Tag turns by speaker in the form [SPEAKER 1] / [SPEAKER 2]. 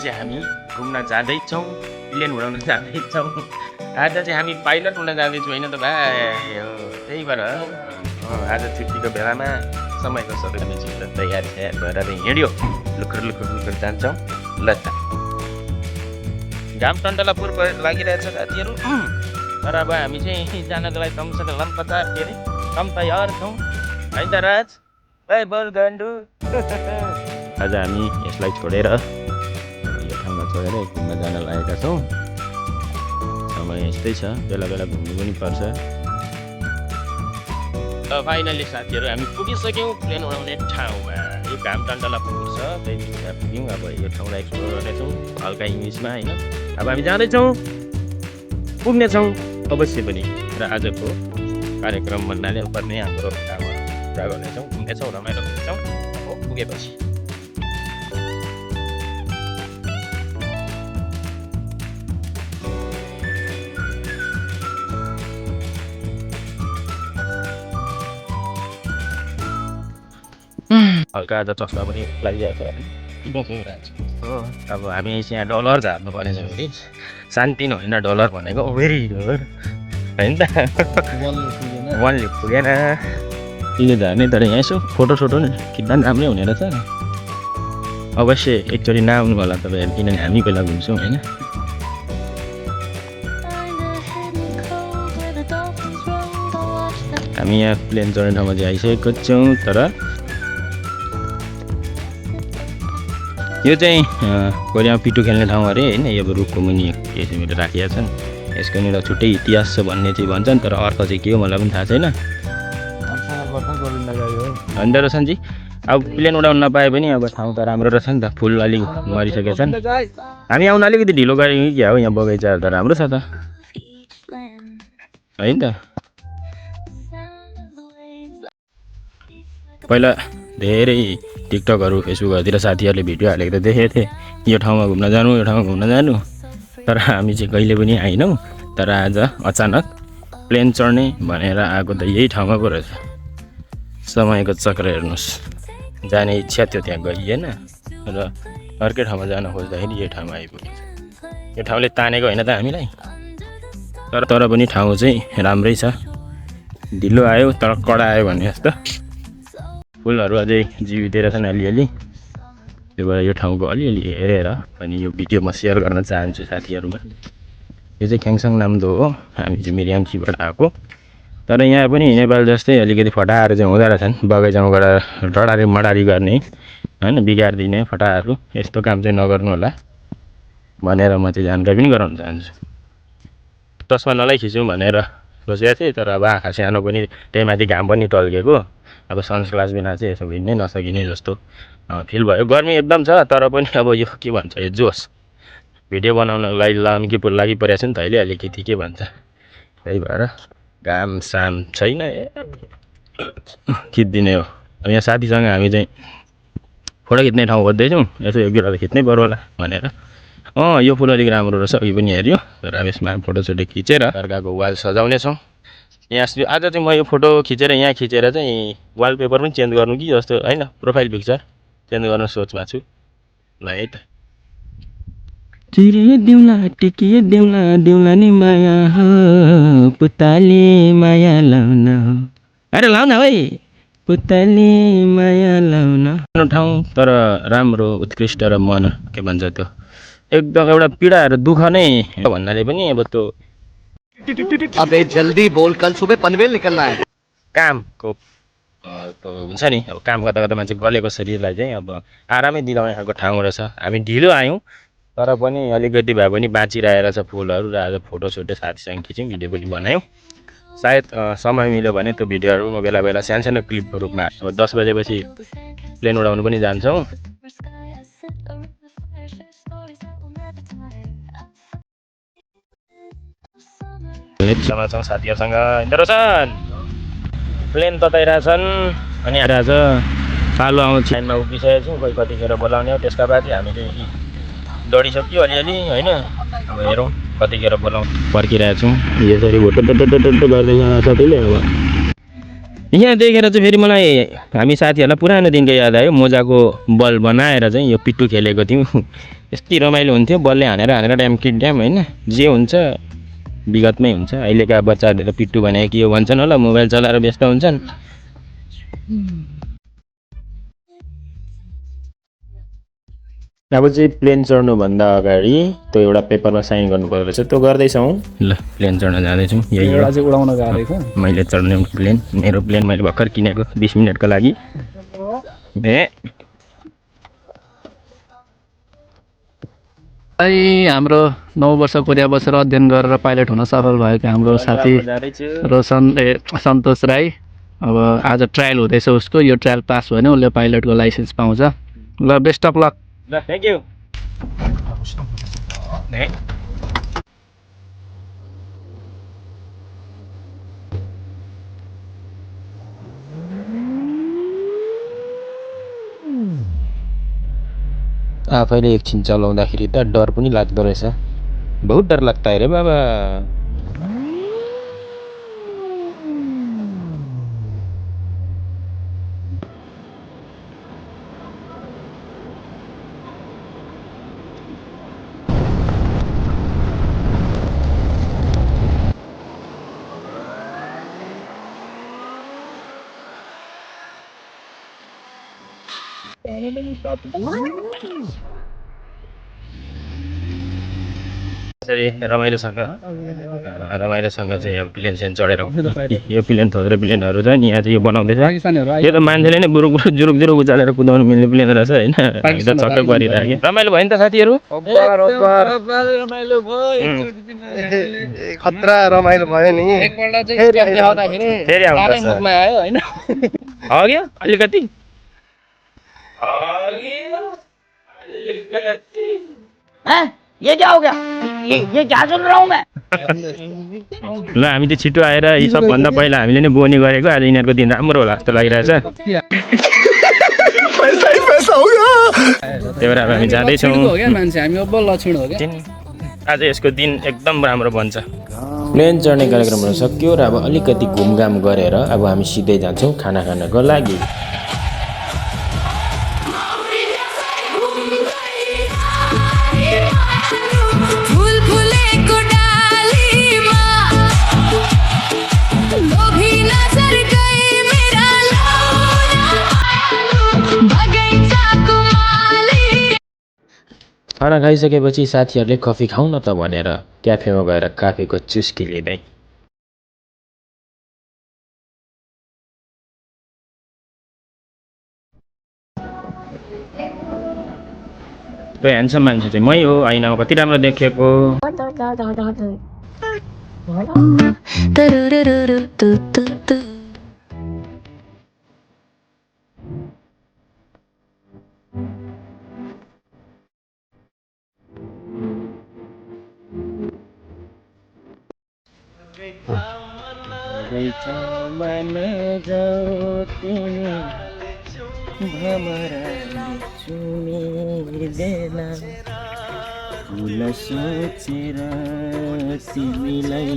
[SPEAKER 1] चाहिँ हामी घुम्न जाँदैछौँ, प्लेन उडाउन जाँदैछौँ। आज चाहिँ हामी पाइलट हुन जाँदैछौँ होइन त भाइ हो। त्यही भएर आज छुट्टीको बेलामा समयको सबैजना चित्र तयार भएर हिँड्यो। लुखर लुखर लुखर जान्छौँ। ल त घाम टन्टलापुर लागिरहेछ साथीहरू। तर अब हामी चाहिँ जानको लागि कमसँग लम्पतार के अरे कम तयार छौँ है त राज भाइ बोल गन्डु। आज हामी यसलाई छोडेर यो ठाउँमा छोडेर घुम्न जान लागेका छौँ। समय यस्तै छ, बेला बेला घुम्नु पनि पर्छ। फाइनली साथीहरू हामी पुगिसक्यौँ प्लेन उडाउने ठाउँमा। यो घाम टन्टलापुर छ, त्यही त्यहाँ पुग्यौँ। अब यो ठाउँलाई एक्सप्लोर गर्नेछौँ हल्का इङ्ग्लिसमा होइन। अब हामी जाँदैछौँ, पुग्नेछौँ अवश्य पनि। र आजको कार्यक्रम भन्नाले पर्ने हाम्रो ठाउँमा पुरा गर्नेछौँ, घुम्नेछौँ, रमाइलो गर्नेछौँ पुगेपछि। हल्का आज चस्मा पनि लागिरहेको छ। अब हामी यहाँ डलर झार्नु पर्ने छ फेरि। शान्ति होइन डलर भनेको भेरी डलर होइन त। वानले पुगेन यिनले झार्ने। तर यहाँ यसो फोटोसोटो नि खिच्दा पनि राम्रै हुने रहेछ। अवश्य एकचोटि नआउनु होला तपाईँहरू, किनभने हामी पहिला घुम्छौँ होइन। हामी यहाँ प्लेन चढ्ने ठाउँमा चाहिँ आइसकेको छौँ। तर यो चाहिँ कोरियामा पिटो खेल्ने ठाउँ अरे होइन। यो अब रुखको मुनि किसिमले राखिएका छन्। यसको नि एउटा छुट्टै इतिहास छ भन्ने चाहिँ भन्छन्। तर अर्थ चाहिँ के हो मलाई पनि थाहा छैन। होइन रोशनजी, अब प्लेन उडाउन नपाए पनि अब ठाउँ त राम्रो रहेछ नि त। फुल अलिक मरिसकेका छन्। हामी आउन अलिकति ढिलो गऱ्यौँ कि क्या हो। यहाँ बगैँचाहरू त राम्रो छ त होइन त। पहिला धेरै टिकटकहरू फेसबुकहरूतिर साथीहरूले भिडियो हालेको त देखेको थिएँ, यो ठाउँमा घुम्न जानु, यो ठाउँमा घुम्न जानु। तर हामी चाहिँ कहिले पनि आएनौँ। तर आज अचानक प्लेन चढ्ने भनेर आएको त यही ठाउँमा पो रहेछ। समयको चक्र हेर्नुहोस्, जाने इच्छा थियो त्यहाँ गइएन र अर्कै ठाउँमा जान खोज्दाखेरि यही ठाउँमा आइपुगेछ। यो ठाउँले तानेको होइन त हामीलाई। तर पनि ठाउँ चाहिँ राम्रै छ। ढिलो आयो तर कडा आयो भन्ने जस्तो। फुलहरू अझै जीवित रहेछन् अलिअलि। त्यो भएर यो ठाउँको अलिअलि हेरेर अनि यो भिडियो म सेयर गर्न चाहन्छु साथीहरूमा। यो चाहिँ ख्याङसाङ नाम्दो हो। हामी चाहिँ मिरियाङसीबाट आएको। तर यहाँ पनि नेपाल जस्तै अलिकति फटाहरू चाहिँ हुँदो रहेछन्। बगैँचामा गएर डडारी मडारी गर्ने होइन, बिगारिदिने फटाहरू। यस्तो काम चाहिँ नगर्नु होला भनेर म चाहिँ जानकारी पनि गराउन चाहन्छु। चस्मा नलाई खिच्यौँ भनेर सोचेको थिएँ। तर अब आँखा सानो पनि, त्यही माथि घाम पनि टल्केको। अब सनग्लास बिना चाहिँ यसो हिँड्नै नसकिने जस्तो फिल भयो। गर्मी एकदम छ। तर पनि अब यो के भन्छ, यो जोस भिडियो बनाउनको लागि परेको छ नि त अहिले अलिकति के भन्छ। त्यही भएर घाम साम छैन खिचिदिने हो। अब यहाँ साथीसँग हामी चाहिँ फोटो खिच्ने ठाउँ खोज्दैछौँ। यसो एक दुईवटा त खिच्नै पऱ्यो होला भनेर। यो फुल अलिक राम्रो रहेछ, अघि पनि हेऱ्यो। तर अब यसमा फोटोसोटो खिचेर अर्काको वाल सजाउनेछौँ। यहाँ आज चाहिँ म यो फोटो खिचेर यहाँ खिचेर चाहिँ वालपेपर पनि चेन्ज गर्नु कि जस्तो होइन, प्रोफाइल पिक्चर चेन्ज गर्न सोचमा छु। ल है त। चिरिए देउला टिकिए देउला, देउला नि माया हो, पुताले माया लाउन हो। अरे लाउन है पुताले माया लाउन। ठाउँ तर राम्रो उत्कृष्ट र मन के भन्छ त्यो एकदम एउटा पीडाहरू दुःख नै भन्नाले पनि अब त्यो
[SPEAKER 2] अबे जल्दी बोल, कल सुबह पनवेल निकलना है।
[SPEAKER 1] कामको हुन्छ नि। अब काम गर्दा गर्दा मान्छे गलेको शरीरलाई चाहिँ अब आरामै दिलाउने खालको ठाउँ रहेछ। हामी ढिलो आयौँ तर पनि अलिकति भए पनि बाँचिरहेको छ फुलहरू। र आज फोटोसोटो साथीसँग खिच्यौँ, भिडियो पनि बनायौँ। सायद समय मिल्यो भने त्यो भिडियोहरू म बेला बेला सानो सानो क्लिपको रूपमा अब 10 बजेपछि प्लेन उडाउनु पनि जान्छौँ। साथीहरूसँग हिँड्दो रहेछन्, प्लेन तताइरहेछन्। अनि आज पालो आउँछ लाइनमा उभिसकेको छौँ। कोही कतिखेर बोलाउने हो। त्यसका बाद हामी चाहिँ दौडिसक्यो अलिअलि होइन। अब हेरौँ कतिखेर बोलाउँ। पर्खिरहेको छौँ। यसरी भोटो गर्दैछ साथीले। अब यहाँ देखेर चाहिँ फेरि मलाई हामी साथीहरूलाई पुरानो दिनको याद आयो मोजाको बल बनाएर चाहिँ यो पिट्टु खेलेको थियौँ यति रमाइलो हुन्थ्यो बलले हानेर ड्याम किड्याम होइन जे हुन्छ विगतमै हुन्छ अहिलेका बच्चाहरूले त पिट्टु भनेको के हो भन्छन् होला मोबाइल चलाएर व्यस्त हुन्छन् अब चाहिँ प्लेन चढ्नुभन्दा अगाडि त्यो एउटा पेपरमा साइन गर्नुपर्दो रहेछ त्यो गर्दैछौँ ल प्लेन चढ्न जाँदैछौँ यही हो
[SPEAKER 3] चाहिँ उडाउन गएको
[SPEAKER 1] मैले चढ्ने प्लेन मेरो प्लेन मैले भर्खर किनेको 20 मिनटको लागि
[SPEAKER 3] हाम्रो 9 वर्ष कोरिया बसेर अध्ययन गरेर पाइलट हुन सफल भएको हाम्रो साथी सन्तोष राई अब आज ट्रायल हुँदैछ उसको यो ट्रायल पास भयो भने उसले पाइलटको लाइसेन्स पाउँछ ल बेस्ट अफ लक
[SPEAKER 1] ल थ्याङ्क यू आफैले एकछिन चलाउँदाखेरि त डर पनि लाग्दो रहेछ बहुत डर लाग्ता है रे बाबा यसरी रमाइलोसँग चाहिँ अब प्लेन सेन चढेर यो प्लेन थोत्रे प्लेनहरू छ नि यहाँ चाहिँ यो बनाउँदैछ यो त मान्छेले नै बुरुक जुरुक जुरुक उचालेर कुदाउनु मिल्ने प्लेन रहेछ होइन हामी त छक्कै परिरहेको रमाइलो भयो नि त साथीहरू
[SPEAKER 2] खतरा रमाइलो भयो नि
[SPEAKER 1] फेरि आउँछ अलिकति
[SPEAKER 4] ये क्या हो गया ये क्या सुन रहा हूँ मैं
[SPEAKER 1] ल हामी चाहिँ छिटो आएर यी सबभन्दा पहिला हामीले नै बोनी गरेको आज यिनीहरूको दिन राम्रो होला जस्तो लागिरहेछ त्यही भएर अब हामी जाँदैछौँ आज यसको दिन एकदम राम्रो बन्छ प्लेन चढ्ने कार्यक्रमहरू सक्यो र अब अलिकति घुमघाम गरेर अब हामी सिधै जान्छौँ खाना खानको लागि खाना खाइसकेपछि साथीहरूले कफी खाउँ न त भनेर क्याफेमा गएर काफेको चुस्की लिँदै त्यो ह्यान्डसम मान्छे चाहिँ मै हो ऐनामा कति राम्रो देखेको सोचेर तिमीलाई